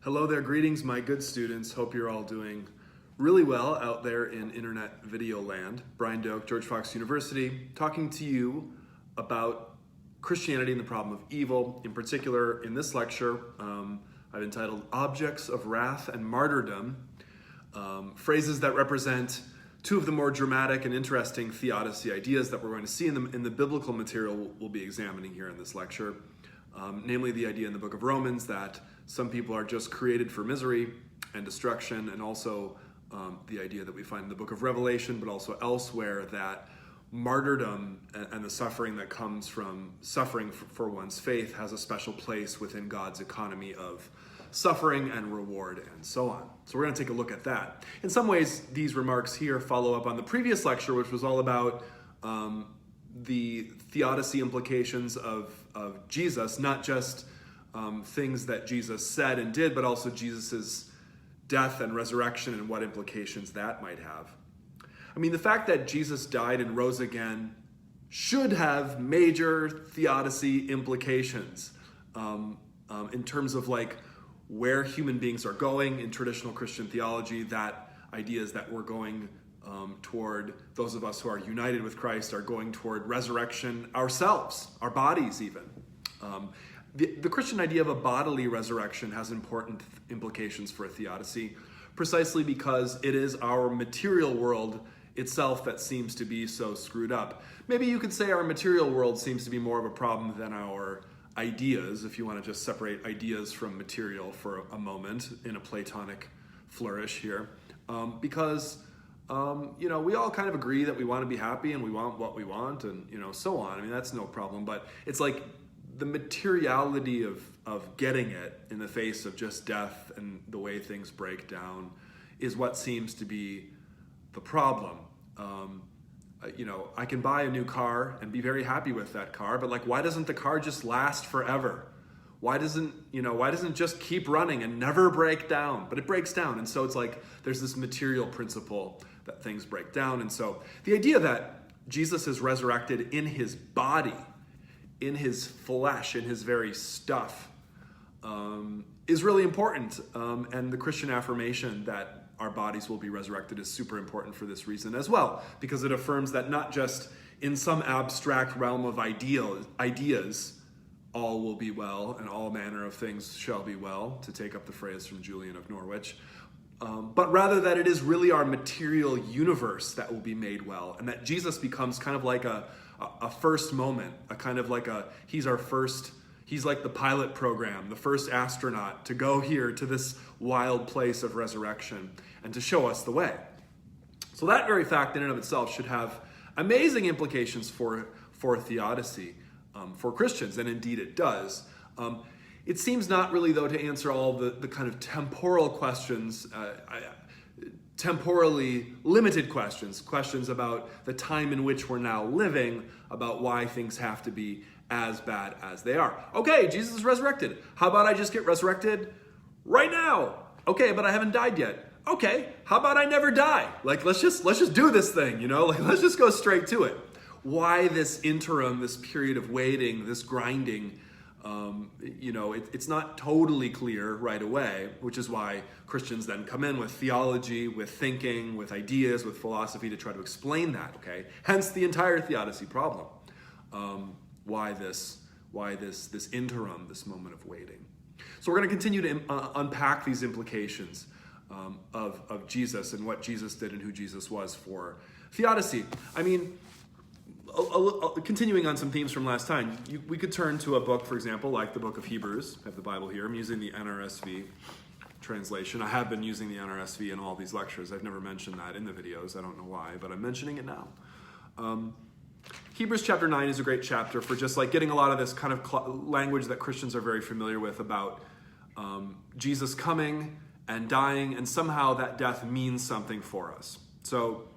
Hello there, greetings my good students. Hope you're all doing really well out there in internet video land. Brian Doak, George Fox University, talking to you about Christianity and the problem of evil. In particular, in this lecture, I've entitled Objects of Wrath and Martyrdom, phrases that represent two of the more dramatic and interesting theodicy ideas that we're going to see in the biblical material we'll be examining here in this lecture. Namely the idea in the book of Romans that some people are just created for misery and destruction, and also the idea that we find in the book of Revelation, but also elsewhere, that martyrdom and the suffering that comes from suffering for one's faith has a special place within God's economy of suffering and reward and so on. So we're going to take a look at that. In some ways, these remarks here follow up on the previous lecture, which was all about the theodicy implications of Jesus, not just things that Jesus said and did, but also Jesus's death and resurrection and what implications that might have. I mean, the fact that Jesus died and rose again should have major theodicy implications in terms of like where human beings are going in traditional Christian theology. That ideas that we're going toward, those of us who are united with Christ are going toward resurrection ourselves, our bodies even. The Christian idea of a bodily resurrection has important implications for a theodicy, precisely because it is our material world itself that seems to be so screwed up. Maybe you could say our material world seems to be more of a problem than our ideas, if you want to just separate ideas from material for a moment in a Platonic flourish here, because we all kind of agree that we want to be happy and we want what we want and so on. I mean, that's no problem, but it's like the materiality of getting it in the face of just death and the way things break down is what seems to be the problem. I can buy a new car and be very happy with that car, but like, why doesn't the car just last forever? Why doesn't it just keep running and never break down? But it breaks down, and so it's like there's this material principle that things break down. And so the idea that Jesus is resurrected in his body, in his flesh, in his very stuff, is really important. And the Christian affirmation that our bodies will be resurrected is super important for this reason as well, because it affirms that not just in some abstract realm of ideas, all will be well and all manner of things shall be well, to take up the phrase from Julian of Norwich, but rather that it is really our material universe that will be made well, and that Jesus becomes kind of like a first moment, a kind of like he's like the pilot program, the first astronaut to go here to this wild place of resurrection and to show us the way. So that very fact in and of itself should have amazing implications for theodicy, for Christians, and indeed it does. It seems not really, though, to answer all the kind of temporal questions, temporally limited questions about the time in which we're now living, about why things have to be as bad as they are. Okay, Jesus is resurrected. How about I just get resurrected right now? Okay, but I haven't died yet. Okay, how about I never die? Like, let's just do this thing, like let's just go straight to it. Why this interim, this period of waiting, this grinding? It's not totally clear right away, which is why Christians then come in with theology, with thinking, with ideas, with philosophy to try to explain that, okay? Hence the entire theodicy problem. Why this interim, this moment of waiting. So we're going to continue to unpack these implications of Jesus and what Jesus did and who Jesus was for theodicy. I mean, continuing on some themes from last time, we could turn to a book, for example, like the book of Hebrews. I have the Bible here. I'm using the NRSV translation. I have been using the NRSV in all these lectures. I've never mentioned that in the videos. I don't know why, but I'm mentioning it now. Hebrews chapter 9 is a great chapter for just like getting a lot of this kind of language that Christians are very familiar with about Jesus coming and dying, and somehow that death means something for us. So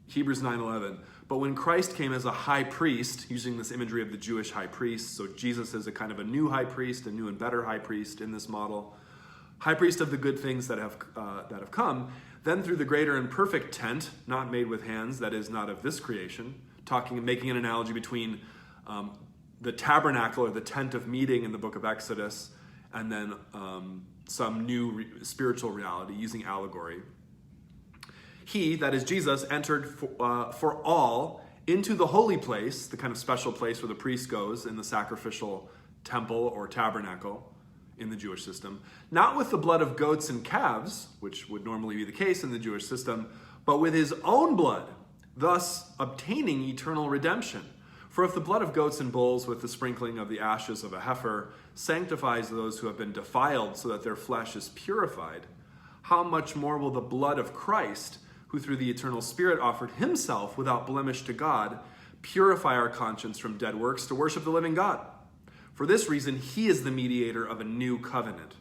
Hebrews 9:11. But when Christ came as a high priest, using this imagery of the Jewish high priest, so Jesus is a kind of a new high priest, a new and better high priest in this model, high priest of the good things that have come, then through the greater and perfect tent, not made with hands, that is not of this creation, making an analogy between the tabernacle or the tent of meeting in the book of Exodus and then some new spiritual reality using allegory. He, that is Jesus, entered for all into the holy place, the kind of special place where the priest goes in the sacrificial temple or tabernacle in the Jewish system, not with the blood of goats and calves, which would normally be the case in the Jewish system, but with his own blood, thus obtaining eternal redemption. For if the blood of goats and bulls with the sprinkling of the ashes of a heifer sanctifies those who have been defiled so that their flesh is purified, how much more will the blood of Christ, who through the eternal Spirit offered himself without blemish to God, purify our conscience from dead works to worship the living God? For this reason, he is the mediator of a new covenant,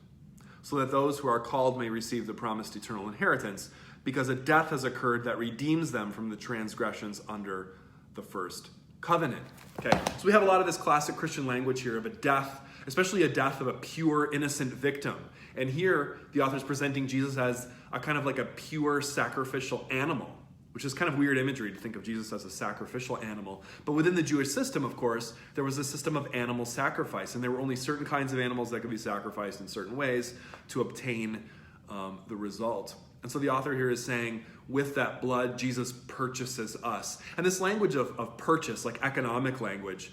so that those who are called may receive the promised eternal inheritance, because a death has occurred that redeems them from the transgressions under the first covenant. Okay, so we have a lot of this classic Christian language here of a death, especially a death of a pure, innocent victim. And here, the author is presenting Jesus as a kind of like a pure sacrificial animal, which is kind of weird imagery to think of Jesus as a sacrificial animal. But within the Jewish system, of course, there was a system of animal sacrifice, and there were only certain kinds of animals that could be sacrificed in certain ways to obtain the result. And so the author here is saying, with that blood, Jesus purchases us. And this language of purchase, like economic language,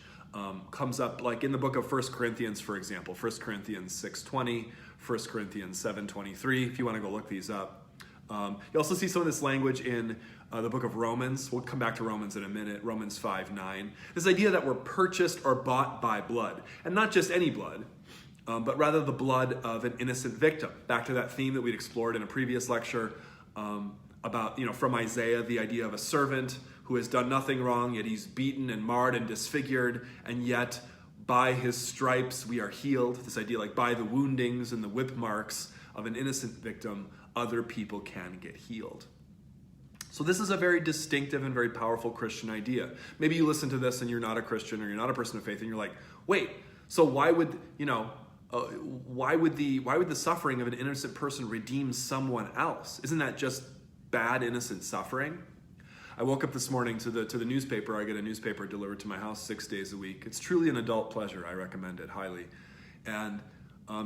comes up like in the book of 1 Corinthians, for example, 1 Corinthians 6:20, 1 Corinthians 7:23, if you want to go look these up. You also see some of this language in the book of Romans. We'll come back to Romans in a minute, Romans 5:9. This idea that we're purchased or bought by blood, and not just any blood, but rather the blood of an innocent victim. Back to that theme that we'd explored in a previous lecture about, from Isaiah, the idea of a servant who has done nothing wrong, yet he's beaten and marred and disfigured, and yet by his stripes we are healed. This idea like by the woundings and the whip marks of an innocent victim, other people can get healed. So this is a very distinctive and very powerful Christian idea. Maybe you listen to this and you're not a Christian or you're not a person of faith and you're like, wait, so why would the suffering of an innocent person redeem someone else? Isn't that just bad, innocent suffering? I woke up this morning to the newspaper. I get a newspaper delivered to my house 6 days a week. It's truly an adult pleasure. I recommend it highly. And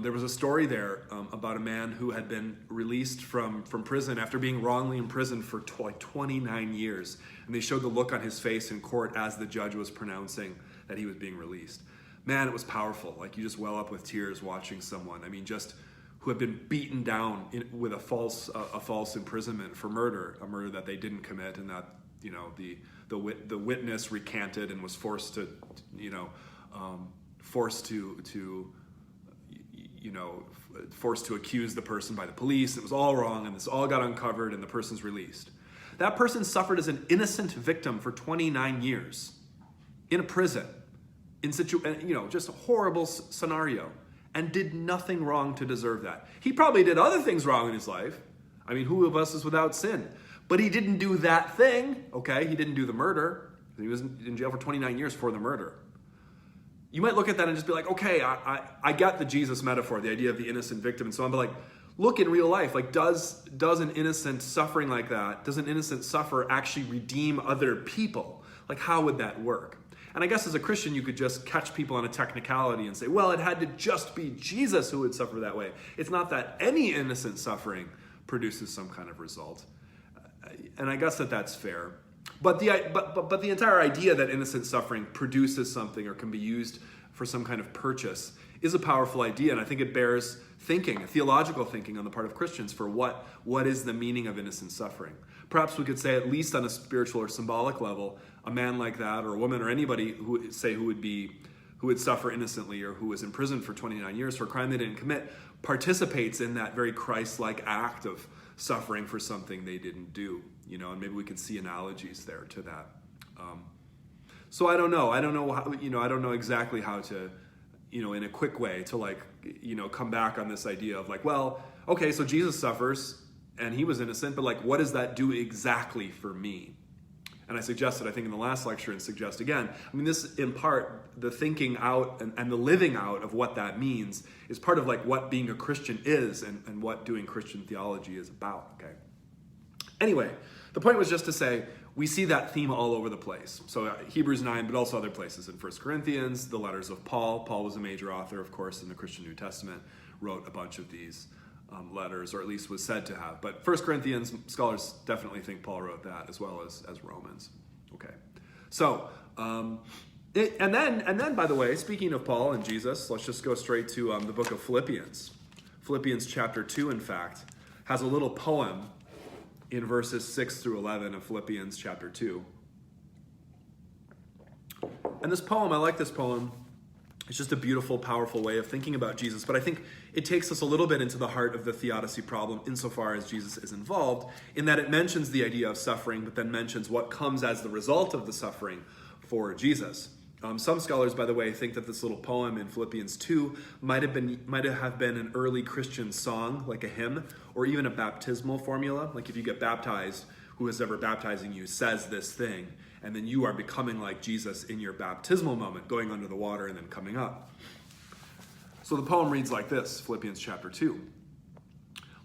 there was a story there about a man who had been released from prison after being wrongly imprisoned for 29 years. And they showed the look on his face in court as the judge was pronouncing that he was being released. Man, it was powerful. Like, you just well up with tears watching someone. I mean, just who had been beaten down with a false imprisonment for murder, a murder that they didn't commit, and that the witness recanted and was forced to accuse the person by the police. It was all wrong, and this all got uncovered, and the person's released. That person suffered as an innocent victim for 29 years in a prison, just a horrible scenario, and did nothing wrong to deserve that. He probably did other things wrong in his life. I mean, who of us is without sin? But he didn't do that thing, okay? He didn't do the murder. He was in jail for 29 years for the murder. You might look at that and just be like, okay, I got the Jesus metaphor, the idea of the innocent victim and so on, but like, look in real life, like does an innocent suffering like that, does an innocent sufferer actually redeem other people? Like, how would that work? And I guess as a Christian, you could just catch people on a technicality and say, well, it had to just be Jesus who would suffer that way. It's not that any innocent suffering produces some kind of result. And I guess that's fair. But the entire idea that innocent suffering produces something or can be used for some kind of purchase is a powerful idea, and I think it bears thinking, theological thinking on the part of Christians for what is the meaning of innocent suffering. Perhaps we could say, at least on a spiritual or symbolic level, a man like that, or a woman, or anybody who would suffer innocently or who was imprisoned for 29 years for a crime they didn't commit, participates in that very Christ-like act of suffering for something they didn't do. And maybe we can see analogies there to that. So I don't know. I don't know how, I don't know exactly how to, in a quick way to come back on this idea of like, well, okay, so Jesus suffers and he was innocent, but like, what does that do exactly for me? And I suggested, I think in the last lecture, and suggest again, this in part, the thinking out and the living out of what that means is part of like what being a Christian is and what doing Christian theology is about, okay? Anyway, the point was just to say, we see that theme all over the place. So Hebrews 9, but also other places in 1 Corinthians, the letters of Paul. Paul was a major author, of course, in the Christian New Testament, wrote a bunch of these letters, or at least was said to have. But 1 Corinthians, scholars definitely think Paul wrote that, as well as Romans. Okay, so, and then, by the way, speaking of Paul and Jesus, let's just go straight to the book of Philippians. Philippians chapter 2, in fact, has a little poem in verses 6 through 11 of Philippians chapter 2. And this poem, I like this poem. It's just a beautiful, powerful way of thinking about Jesus. But I think it takes us a little bit into the heart of the theodicy problem insofar as Jesus is involved, in that it mentions the idea of suffering, but then mentions what comes as the result of the suffering for Jesus. Some scholars, by the way, think that this little poem in Philippians 2 might have been an early Christian song, like a hymn, or even a baptismal formula. Like if you get baptized, who is ever baptizing you says this thing, and then you are becoming like Jesus in your baptismal moment, going under the water and then coming up. So the poem reads like this, Philippians chapter 2.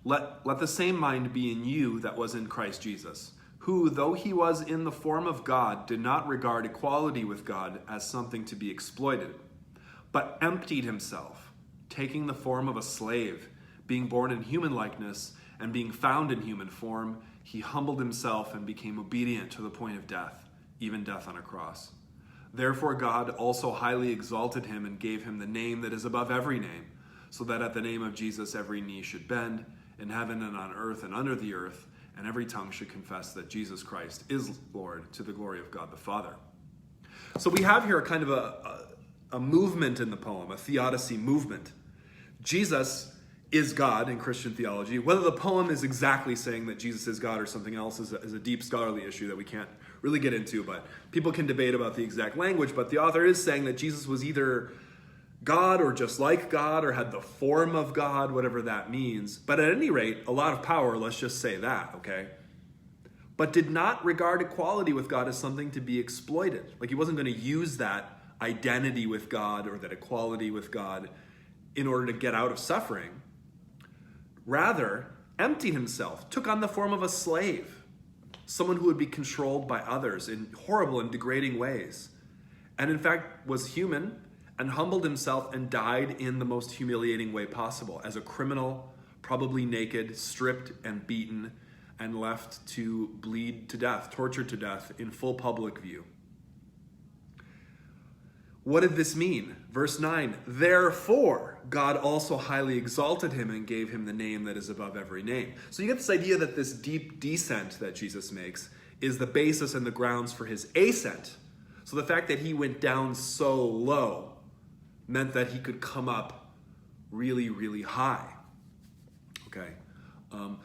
Let the same mind be in you that was in Christ Jesus, who, though he was in the form of God, did not regard equality with God as something to be exploited, but emptied himself, taking the form of a slave, being born in human likeness, and being found in human form, he humbled himself and became obedient to the point of death, even death on a cross. Therefore God also highly exalted him and gave him the name that is above every name, so that at the name of Jesus every knee should bend, in heaven and on earth and under the earth, and every tongue should confess that Jesus Christ is Lord, to the glory of God the Father. So we have here a kind of a movement in the poem, a theodicy movement. Jesus is God in Christian theology. Whether the poem is exactly saying that Jesus is God or something else is a deep scholarly issue that we can't really get into, but people can debate about the exact language. But the author is saying that Jesus was either God or just like God or had the form of God, whatever that means. But at any rate, a lot of power, let's just say that, okay? But did not regard equality with God as something to be exploited. Like he wasn't going to use that identity with God or that equality with God in order to get out of suffering. Rather, emptied himself, took on the form of a slave, someone who would be controlled by others in horrible and degrading ways, and in fact was human, and humbled himself and died in the most humiliating way possible, as a criminal, probably naked, stripped and beaten, and left to bleed to death, tortured to death in full public view. What did this mean? Verse 9, therefore God also highly exalted him and gave him the name that is above every name. So you get this idea that this deep descent that Jesus makes is the basis and the grounds for his ascent. So the fact that he went down so low meant that he could come up really, really high. Okay,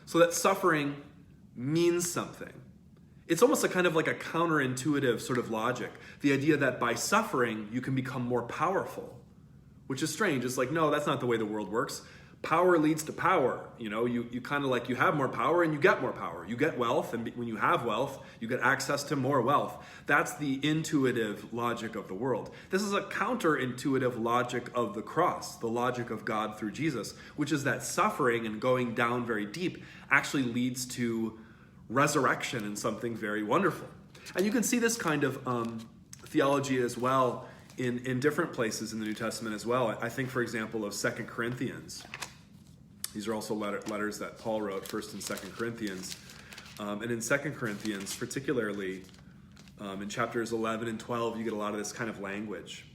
so that suffering means something. It's almost a kind of like a counterintuitive sort of logic. The idea that by suffering, you can become more powerful, which is strange. It's like, no, that's not the way the world works. Power leads to power. You know, you kind of like, you have more power and you get more power. You get wealth, and when you have wealth, you get access to more wealth. That's the intuitive logic of the world. This is a counterintuitive logic of the cross, the logic of God through Jesus, which is that suffering and going down very deep actually leads to resurrection and something very wonderful. And you can see this kind of theology as well in different places in the New Testament as well. I think, for example, of 2 Corinthians. These are also letters that Paul wrote, 1st and 2nd Corinthians. And in 2 Corinthians, particularly in chapters 11 and 12, you get a lot of this kind of language.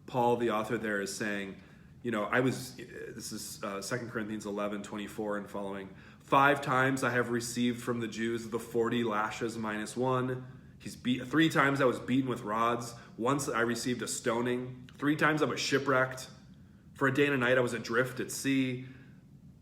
Paul, the author there, is saying, you know, this is 2 Corinthians 11, 24 and following. 5 times I have received from the Jews the 40 lashes minus 1. 3 times I was beaten with rods. Once I received a stoning. 3 times I was shipwrecked. For a day and a night I was adrift at sea.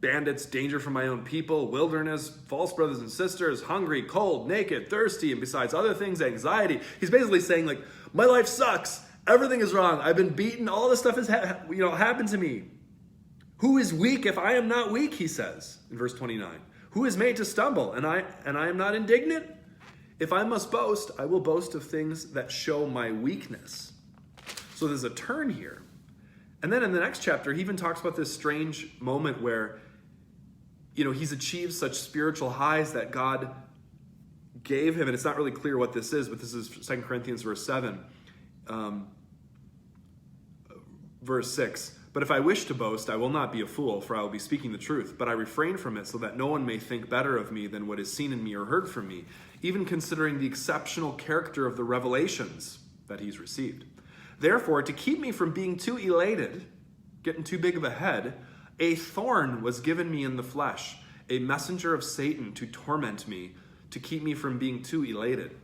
Bandits, danger from my own people, wilderness, false brothers and sisters, hungry, cold, naked, thirsty, and besides other things, anxiety. He's basically saying, like, my life sucks. Everything is wrong. I've been beaten. All this stuff has happened to me. Who is weak if I am not weak, he says in verse 29. Who is made to stumble, and I am not indignant? If I must boast, I will boast of things that show my weakness. So there's a turn here. And then in the next chapter, he even talks about this strange moment where, you know, he's achieved such spiritual highs that God gave him, and it's not really clear what this is, but this is 2 Corinthians verse 7, verse 6. But if I wish to boast, I will not be a fool, for I will be speaking the truth. But I refrain from it so that no one may think better of me than what is seen in me or heard from me, even considering the exceptional character of the revelations that he's received. Therefore, to keep me from being too elated, getting too big of a head, a thorn was given me in the flesh, a messenger of Satan to torment me, to keep me from being too elated.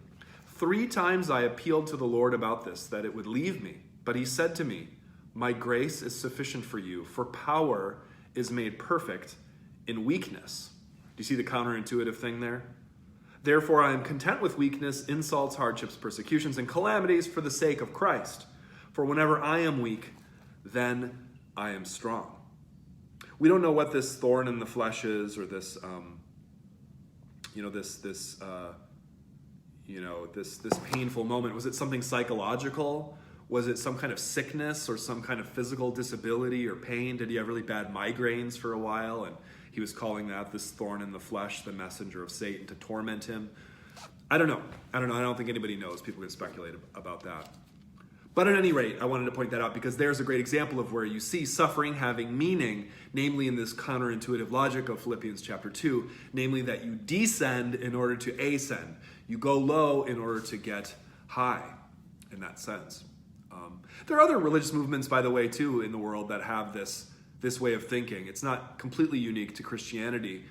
3 times I appealed to the Lord about this, that it would leave me. But he said to me, my grace is sufficient for you, for power is made perfect in weakness. Do you see the counterintuitive thing there? Therefore, I am content with weakness, insults, hardships, persecutions, and calamities for the sake of Christ. For whenever I am weak, then I am strong. We don't know what this thorn in the flesh is, or this, this painful moment. Was it something psychological? Was it some kind of sickness or some kind of physical disability or pain? Did he have really bad migraines for a while? And he was calling that this thorn in the flesh, the messenger of Satan to torment him. I don't know. I don't think anybody knows. People can speculate about that. But at any rate, I wanted to point that out because there's a great example of where you see suffering having meaning, namely in this counterintuitive logic of Philippians chapter 2, namely that you descend in order to ascend. You go low in order to get high, in that sense. There are other religious movements, by the way, too, in the world that have this way of thinking. It's not completely unique to Christianity,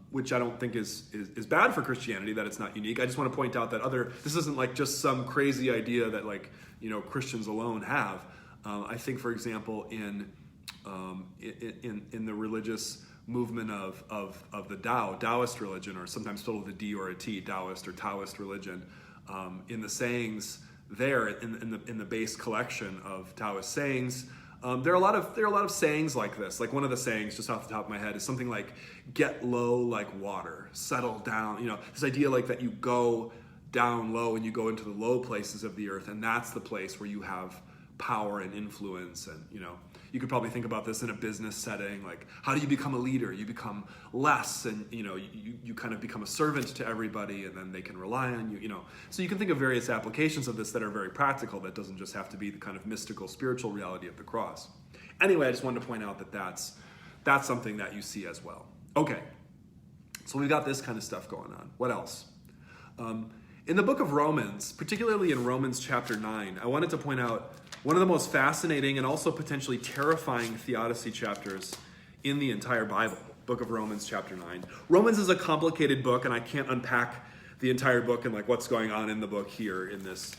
which I don't think is bad for Christianity, that it's not unique. I just want to point out that this isn't like just some crazy idea that Christians alone have. I think, for example, in the religious movement of the Taoist religion, or sometimes spelled with a D or a T, Taoist or Taoist religion, in the sayings there in the base collection of Taoist sayings, there are a lot of sayings like this. Like one of the sayings, just off the top of my head, is something like "get low like water, settle down." This idea like that you go down low and you go into the low places of the earth, and that's the place where you have power and influence. And you could probably think about this in a business setting, like how do you become a leader? You become less, and you kind of become a servant to everybody, and then they can rely on you. So you can think of various applications of this that are very practical. That doesn't just have to be the kind of mystical, spiritual reality of the cross. Anyway, I just wanted to point out that that's something that you see as well. Okay, so we've got this kind of stuff going on. What else? In the book of Romans, particularly in Romans chapter 9, I wanted to point out one of the most fascinating and also potentially terrifying theodicy chapters in the entire Bible, book of Romans chapter 9. Romans is a complicated book, and I can't unpack the entire book and what's going on in the book here in this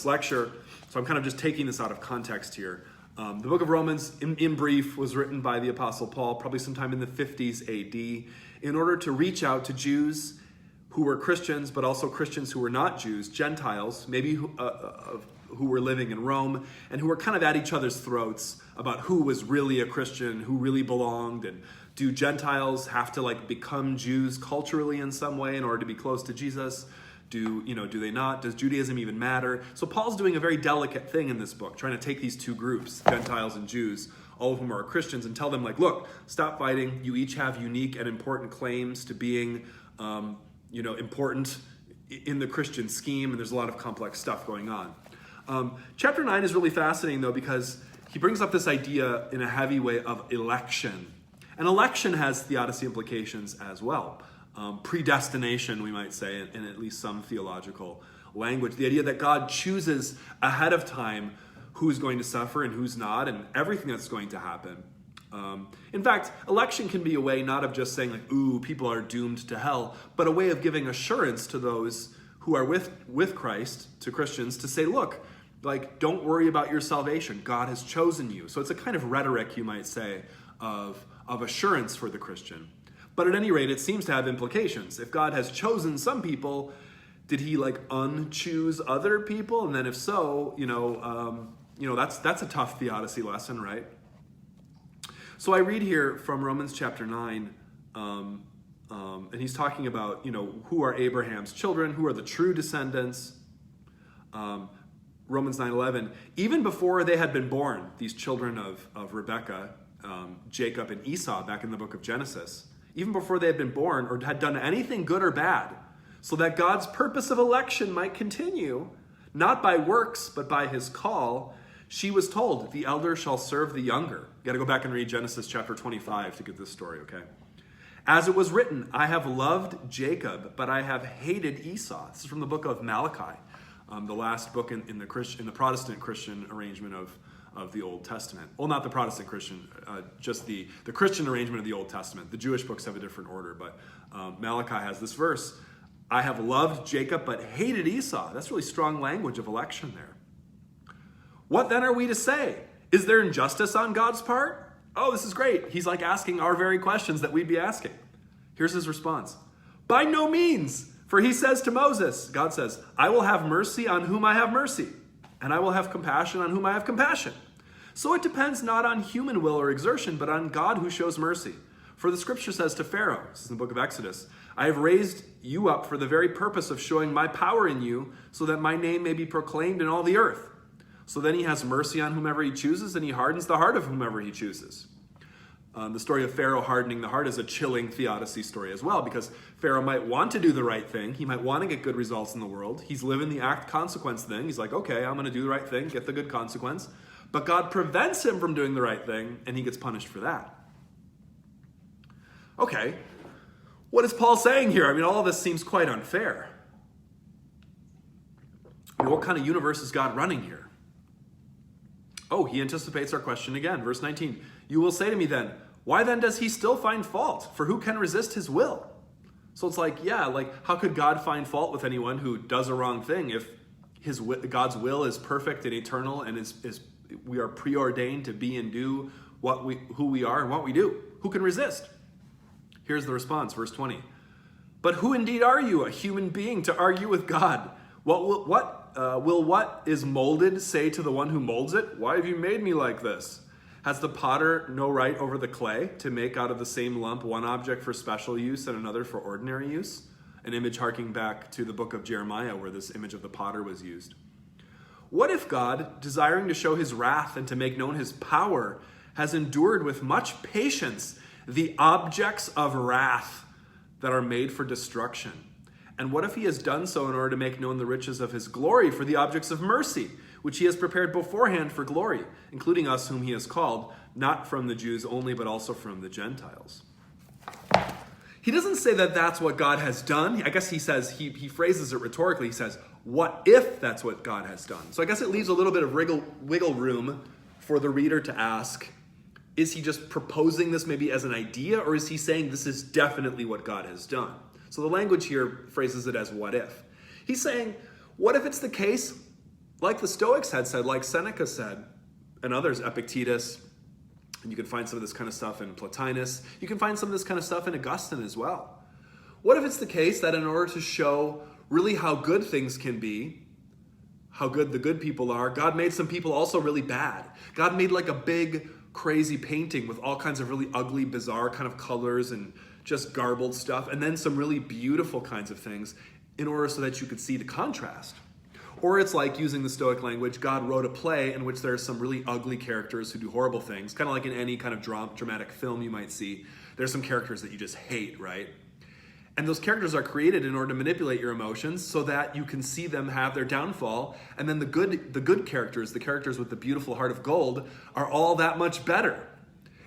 lecture, so I'm kind of just taking this out of context here. The book of Romans, in brief, was written by the Apostle Paul probably sometime in the 50s AD in order to reach out to Jews who were Christians, but also Christians who were not Jews, Gentiles, maybe who were living in Rome, and who were kind of at each other's throats about who was really a Christian, who really belonged, and do Gentiles have to become Jews culturally in some way in order to be close to Jesus? Do they not? Does Judaism even matter? So Paul's doing a very delicate thing in this book, trying to take these two groups, Gentiles and Jews, all of whom are Christians, and tell them look, stop fighting. You each have unique and important claims to being important in the Christian scheme, and there's a lot of complex stuff going on. Chapter 9 is really fascinating, though, because he brings up this idea in a heavy way of election. And election has theodicy implications as well. Predestination, we might say, in at least some theological language. The idea that God chooses ahead of time who's going to suffer and who's not, and everything that's going to happen. In fact, election can be a way not of just saying ooh, people are doomed to hell, but a way of giving assurance to those who are with Christ, to Christians, to say, look, don't worry about your salvation. God has chosen you. So it's a kind of rhetoric, you might say, of assurance for the Christian. But at any rate, it seems to have implications. If God has chosen some people, did he unchoose other people? And then if so, that's a tough theodicy lesson, right? So I read here from Romans chapter 9, and he's talking about, who are Abraham's children, who are the true descendants. Romans 9:11, even before they had been born, these children of Rebekah, Jacob and Esau back in the book of Genesis, even before they had been born or had done anything good or bad. so that God's purpose of election might continue, not by works, but by his call, she was told, the elder shall serve the younger. You got to go back and read Genesis chapter 25 to get this story, okay? As it was written, I have loved Jacob, but I have hated Esau. This is from the book of Malachi, the last book in the Protestant Christian arrangement of the Old Testament. Well, not the Protestant Christian, just the Christian arrangement of the Old Testament. The Jewish books have a different order, but Malachi has this verse, I have loved Jacob, but hated Esau. That's really strong language of election there. What then are we to say? Is there injustice on God's part? Oh, this is great. He's like asking our very questions that we'd be asking. Here's his response. By no means. For he says to Moses, God says, I will have mercy on whom I have mercy, and I will have compassion on whom I have compassion. So it depends not on human will or exertion, but on God who shows mercy. For the scripture says to Pharaoh, this is in the book of Exodus, I have raised you up for the very purpose of showing my power in you, so that my name may be proclaimed in all the earth. So then he has mercy on whomever he chooses, and he hardens the heart of whomever he chooses. The story of Pharaoh hardening the heart is a chilling theodicy story as well, because Pharaoh might want to do the right thing. He might want to get good results in the world. He's living the act-consequence thing. He's like, okay, I'm going to do the right thing, get the good consequence. But God prevents him from doing the right thing, and he gets punished for that. Okay, what is Paul saying here? I mean, all of this seems quite unfair. I mean, what kind of universe is God running here? Oh, he anticipates our question again. Verse 19, you will say to me then, why then does he still find fault? For who can resist his will? So it's like, yeah, like how could God find fault with anyone who does a wrong thing if God's will is perfect and eternal and is we are preordained to be and do who we are and what we do? Who can resist? Here's the response, verse 20. But who indeed are you, a human being, to argue with God? What will what is molded say to the one who molds it? Why have you made me like this? Has the potter no right over the clay to make out of the same lump one object for special use and another for ordinary use? An image harking back to the book of Jeremiah where this image of the potter was used. What if God, desiring to show his wrath and to make known his power, has endured with much patience the objects of wrath that are made for destruction? And what if he has done so in order to make known the riches of his glory for the objects of mercy, which he has prepared beforehand for glory, including us whom he has called, not from the Jews only, but also from the Gentiles? He doesn't say that that's what God has done. I guess he says, he phrases it rhetorically. He says, what if that's what God has done? So I guess it leaves a little bit of wiggle room for the reader to ask, is he just proposing this maybe as an idea, or is he saying this is definitely what God has done? So the language here phrases it as what if. He's saying, what if it's the case, like the Stoics had said, like Seneca said, and others, Epictetus, and you can find some of this kind of stuff in Plotinus. You can find some of this kind of stuff in Augustine as well. What if it's the case that in order to show really how good things can be, how good the good people are, God made some people also really bad. God made like a big, crazy painting with all kinds of really ugly, bizarre kind of colors and just garbled stuff, and then some really beautiful kinds of things in order so that you could see the contrast. Or it's like, using the Stoic language, God wrote a play in which there's some really ugly characters who do horrible things, kind of like in any kind of dramatic film you might see. There's some characters that you just hate, right? And those characters are created in order to manipulate your emotions so that you can see them have their downfall. And then the good characters, the characters with the beautiful heart of gold, are all that much better.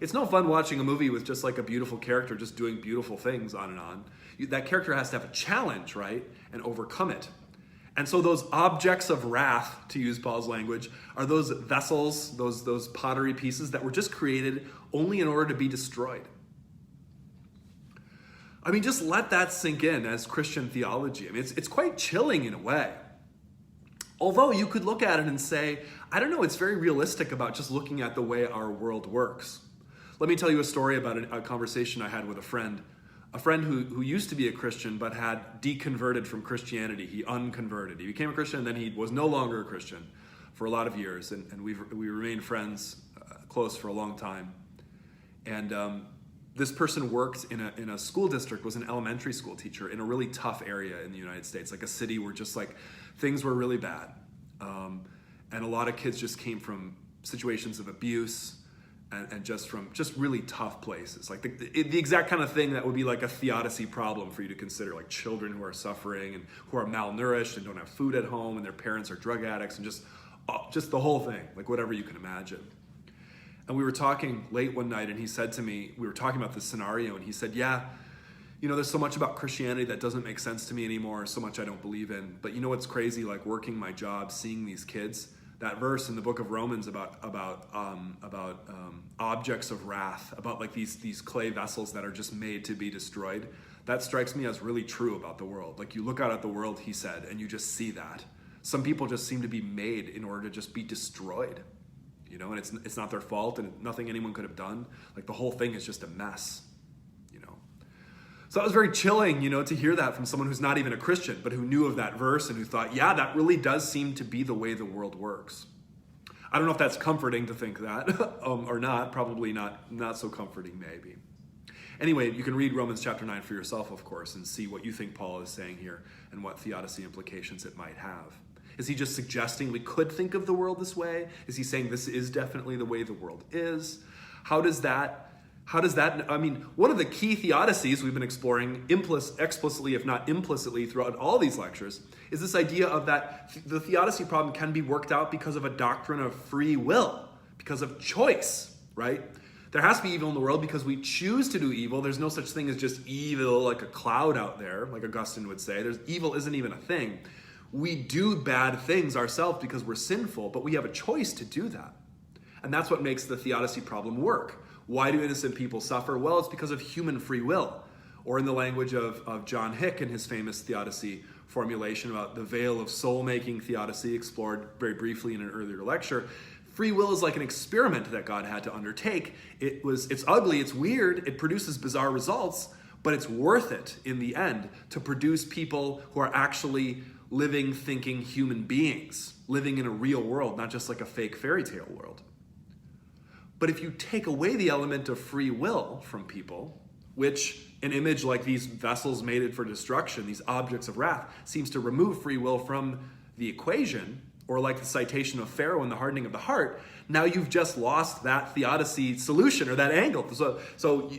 It's no fun watching a movie with just like a beautiful character just doing beautiful things on and on. That character has to have a challenge, right? And overcome it. And so those objects of wrath, to use Paul's language, are those vessels, those pottery pieces that were just created only in order to be destroyed. I mean, just let that sink in as Christian theology. I mean, it's quite chilling in a way. Although you could look at it and say, I don't know, it's very realistic about just looking at the way our world works. Let me tell you a story about a conversation I had with a friend who used to be a Christian but had deconverted from Christianity. He unconverted. He became a Christian and then he was no longer a Christian for a lot of years. And we remained friends, close for a long time. And this person worked in a school district, was an elementary school teacher in a really tough area in the United States, like a city where just like things were really bad. And a lot of kids just came from situations of abuse and just from just really tough places. Like the exact kind of thing that would be like a theodicy problem for you to consider, like children who are suffering and who are malnourished and don't have food at home and their parents are drug addicts and just the whole thing, like whatever you can imagine. And we were talking late one night and he said to me, we were talking about this scenario and he said, yeah, there's so much about Christianity that doesn't make sense to me anymore, so much I don't believe in. But you know what's crazy? Like working my job, seeing these kids, that verse in the book of Romans about objects of wrath, about like these clay vessels that are just made to be destroyed, that strikes me as really true about the world. Like you look out at the world, he said, and you just see that. Some people just seem to be made in order to just be destroyed, and it's not their fault and nothing anyone could have done. Like the whole thing is just a mess. So that was very chilling, to hear that from someone who's not even a Christian, but who knew of that verse and who thought, yeah, that really does seem to be the way the world works. I don't know if that's comforting to think that or not. Probably not so comforting, maybe. Anyway, you can read Romans chapter 9 for yourself, of course, and see what you think Paul is saying here and what theodicy implications it might have. Is he just suggesting we could think of the world this way? Is he saying this is definitely the way the world is? How does that, one of the key theodicies we've been exploring explicitly, if not implicitly, throughout all these lectures, is this idea of that the theodicy problem can be worked out because of a doctrine of free will, because of choice, right? There has to be evil in the world because we choose to do evil. There's no such thing as just evil like a cloud out there, like Augustine would say. Evil isn't even a thing. We do bad things ourselves because we're sinful, but we have a choice to do that. And that's what makes the theodicy problem work. Why do innocent people suffer? Well, it's because of human free will. Or in the language of John Hick in his famous theodicy formulation about the veil of soul-making theodicy, explored very briefly in an earlier lecture, free will is like an experiment that God had to undertake. It's ugly, it's weird, it produces bizarre results, but it's worth it in the end to produce people who are actually living, thinking human beings, living in a real world, not just like a fake fairy tale world. But if you take away the element of free will from people, which an image like these vessels mated for destruction, these objects of wrath, seems to remove free will from the equation, or like the citation of Pharaoh and the hardening of the heart, now you've just lost that theodicy solution or that angle. So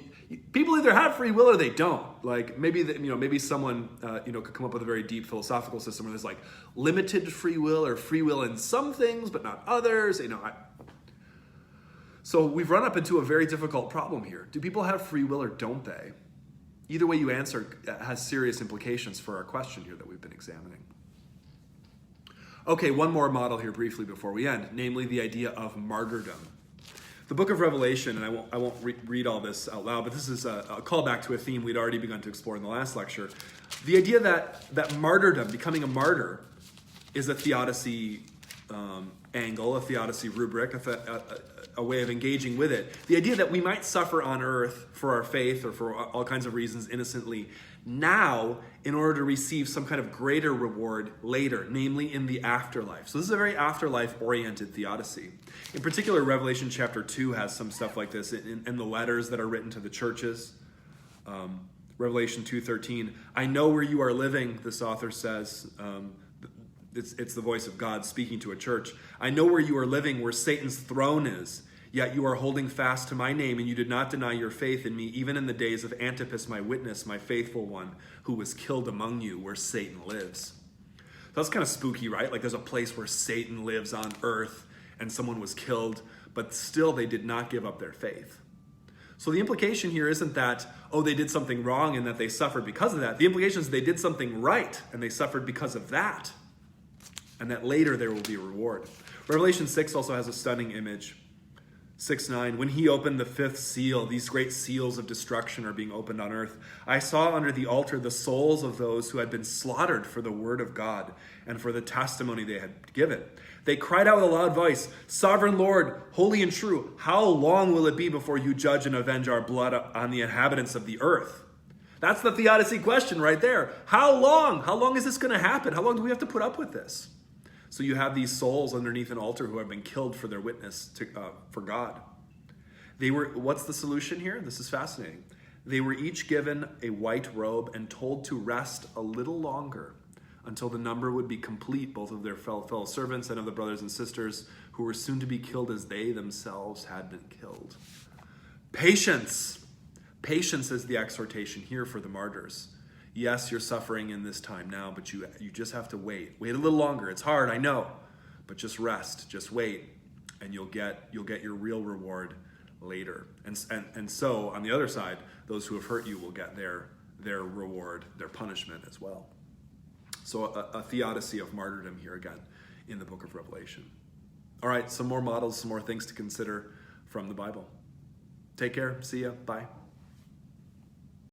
people either have free will or they don't. Like maybe someone could come up with a very deep philosophical system where there's like limited free will or free will in some things but not others. So we've run up into a very difficult problem here. Do people have free will or don't they? Either way you answer has serious implications for our question here that we've been examining. Okay, one more model here briefly before we end, namely the idea of martyrdom. The book of Revelation, and I won't read all this out loud, but this is a callback to a theme we'd already begun to explore in the last lecture. The idea that martyrdom, becoming a martyr, is a theodicy angle, a theodicy rubric, a way of engaging with it. The idea that we might suffer on earth for our faith or for all kinds of reasons innocently now in order to receive some kind of greater reward later, namely in the afterlife. So this is a very afterlife-oriented theodicy. In particular, Revelation chapter 2 has some stuff like this in the letters that are written to the churches. Revelation 2:13, I know where you are living, this author says. It's the voice of God speaking to a church. I know where you are living, where Satan's throne is. Yet you are holding fast to my name, and you did not deny your faith in me, even in the days of Antipas, my witness, my faithful one, who was killed among you, where Satan lives. That's kind of spooky, right? Like there's a place where Satan lives on earth, and someone was killed, but still they did not give up their faith. So the implication here isn't that, they did something wrong and that they suffered because of that. The implication is they did something right, and they suffered because of that, and that later there will be a reward. Revelation 6 also has a stunning image. 6:9, when he opened the fifth seal, these great seals of destruction are being opened on earth. I saw under the altar the souls of those who had been slaughtered for the word of God and for the testimony they had given. They cried out with a loud voice, Sovereign Lord, holy and true, how long will it be before you judge and avenge our blood on the inhabitants of the earth? That's the theodicy question right there. How long? How long is this going to happen? How long do we have to put up with this? So you have these souls underneath an altar who have been killed for their witness for God. What's the solution here? This is fascinating. They were each given a white robe and told to rest a little longer until the number would be complete, both of their fellow servants and of the brothers and sisters who who were soon to be killed as they themselves had been killed. Patience. Patience is the exhortation here for the martyrs. Yes, you're suffering in this time now, but you just have to wait. Wait a little longer. It's hard, I know, but just rest, just wait, and you'll get your real reward later. And so on the other side, those who have hurt you will get their reward, their punishment as well. So a theodicy of martyrdom here again in the book of Revelation. All right, some more models, some more things to consider from the Bible. Take care. See ya. Bye.